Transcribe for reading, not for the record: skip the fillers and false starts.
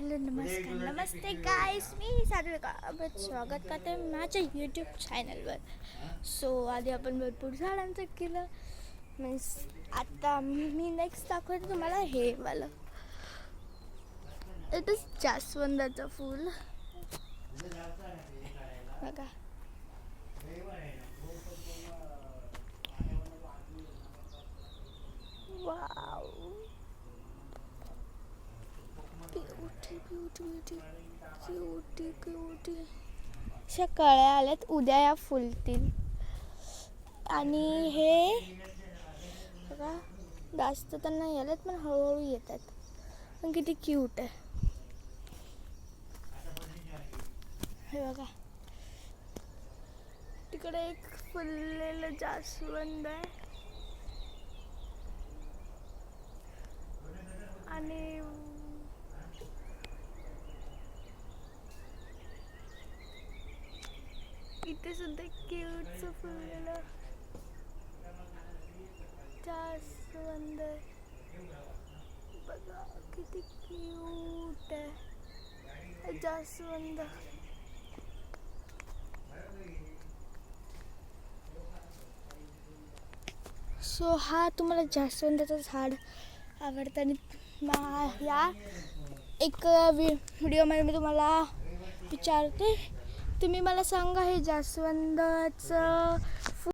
Hello नमस्कार नमस्ते गाईस, मी सात्विका स्वागत करते माझ्या यूट्यूब चॅनलवर. सो आधी आपण भरपूर झाडांचं केलं. मीन्स आता मी नेक्स्ट दाखवते तुम्हाला हे वालं. इट इज जास्वंदाचं फूल बघा. वाव, क्यूटी अशा कळ्या आल्यात, उद्या या फुलतील. आणि हे बघा, जास्त तर नाही आलेत पण हळूहळू येतात. पण किती क्यूट आहे हे बघा. तिकडे एक फुललेलं जास्वंद आहे आणि इथे सुद्धा क्यूटचं फुललेलं जास्वंद बघा, किती क्यूट आहे जास्वंद. सो हा तुम्हाला जास्वंदाचं झाड आवडतं आणि या एक व्हिडिओमध्ये मी तुम्हाला विचारते, तुम्ही मला सांगा हे जास्वंदाचं